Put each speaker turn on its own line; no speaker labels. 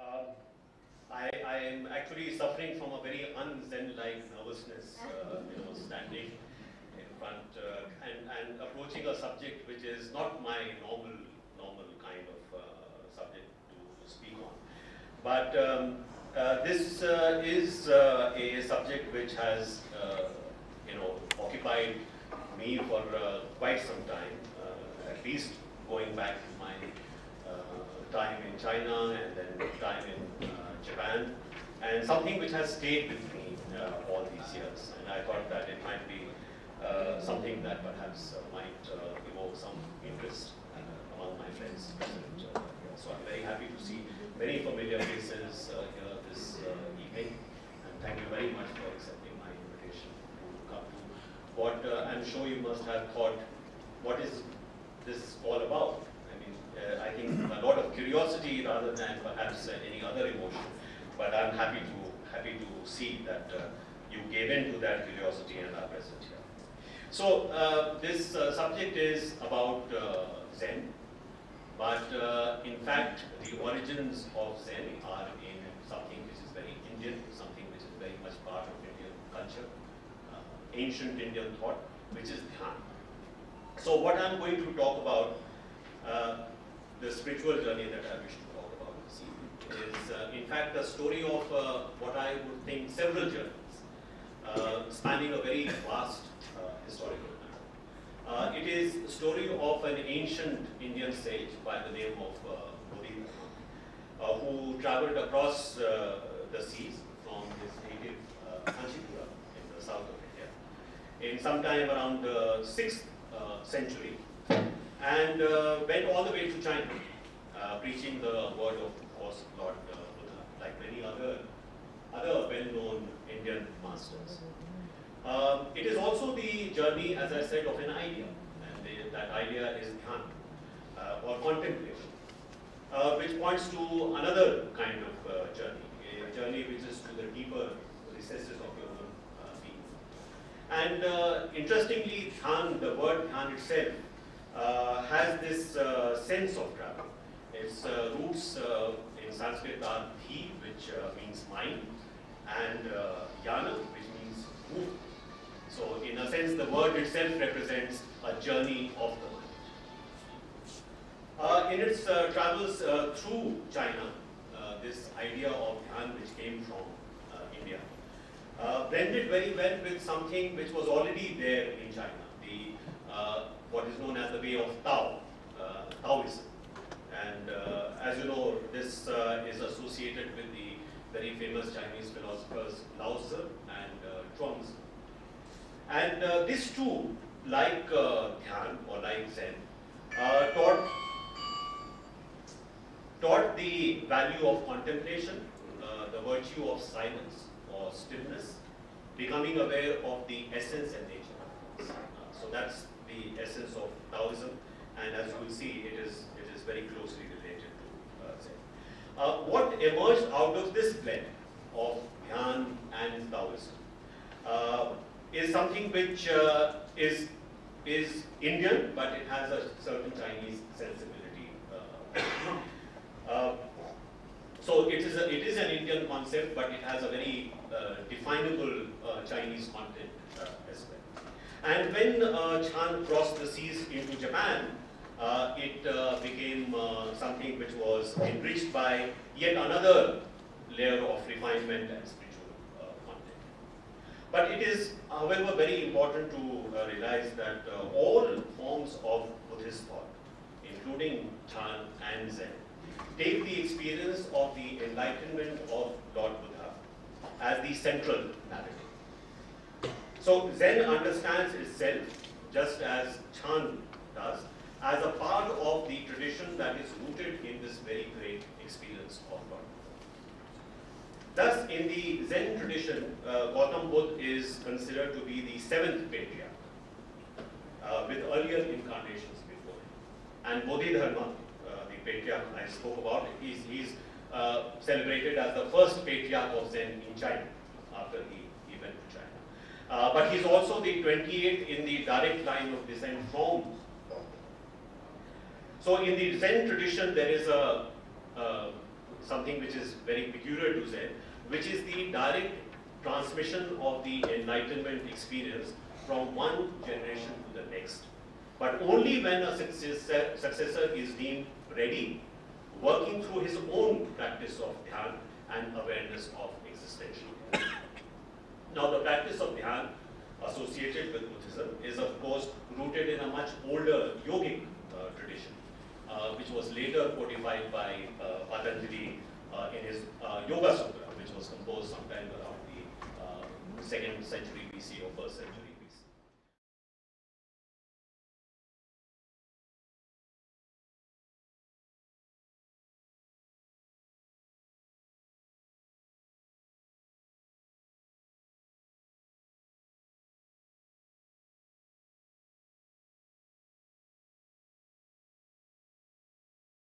Um, I am actually suffering from a very un-Zen-like nervousness, standing in front and approaching a subject which is not my normal kind of subject to speak on. But this is a subject which has, occupied me for quite some time, at least going back to my time in China and then time in Japan, and something which has stayed with me all these years. And I thought that it might be something that perhaps might evoke some interest among my friends present here. So I'm very happy to see many familiar faces here this evening, and thank you very much for accepting my invitation to come to what I'm sure you must have thought, what is this all about? I think a lot of curiosity rather than perhaps any other emotion, but I'm happy to see that you gave in to that curiosity and are present here. So this subject is about Zen, but in fact the origins of Zen are in something which is very Indian, something which is very much part of Indian culture, ancient Indian thought, which is Dhyan. So what I'm going to talk about, the spiritual journey that I wish to talk about this evening, is in fact a story of what I would think several journeys, spanning a very vast historical matter. It is a story of an ancient Indian sage by the name of Bodhi, who traveled across the seas from his native Kanchipura in the south of India in sometime around the 6th century, and went all the way to China, preaching the word of course Lord Buddha, like many other well-known Indian masters. It is also the journey, as I said, of an idea, and that idea is Dhyan, or contemplation, which points to another kind of journey, a journey which is to the deeper recesses of your own being. And interestingly, Dhyan, the word Dhyan itself, has this sense of travel. Its roots in Sanskrit are dhi, which means mind, and yana, which means move. So in a sense, the word itself represents a journey of the mind. In its travels through China, this idea of Dhyan, which came from India, blended very well with something which was already there in China, what is known as the way of Tao, Taoism. And as you know, this is associated with the very famous Chinese philosophers Lao Tzu and Zhuangzi. And these two, like Dhyan or like Zen, taught the value of contemplation, the virtue of silence or stillness, becoming aware of the essence and nature. So that's the essence of Taoism, and as you will see, it is very closely related to Zen. What emerged out of this blend of Dhyan and Taoism is something which is Indian, but it has a certain Chinese sensibility. So it is an Indian concept, but it has a very definable Chinese content as well. And when Chan crossed the seas into Japan, it became something which was enriched by yet another layer of refinement and spiritual content. But it is, however, very important to realize that all forms of Buddhist thought, including Chan and Zen, take the experience of the enlightenment of Lord Buddha as the central narrative. So Zen understands itself, just as Chan does, as a part of the tradition that is rooted in this very great experience of Lord Buddha. Thus, in the Zen tradition, Gautam Buddha is considered to be the 7th patriarch, with earlier incarnations before him. And Bodhidharma, the patriarch I spoke about, he's celebrated as the first patriarch of Zen in China, after he went to China. But he's also the 28th in the direct line of descent from Lord Buddha. So in the Zen tradition, there is a something which is very peculiar to Zen, which is the direct transmission of the enlightenment experience from one generation to the next. But only when a successor is deemed ready, working through his own practice of Dhyan and awareness of existential. Now, the practice of Dhyan associated with Buddhism is, of course, rooted in a much older yogic tradition, which was later codified by Patanjali in his Yoga Sutra, which was composed sometime around the 2nd century BC or 1st century.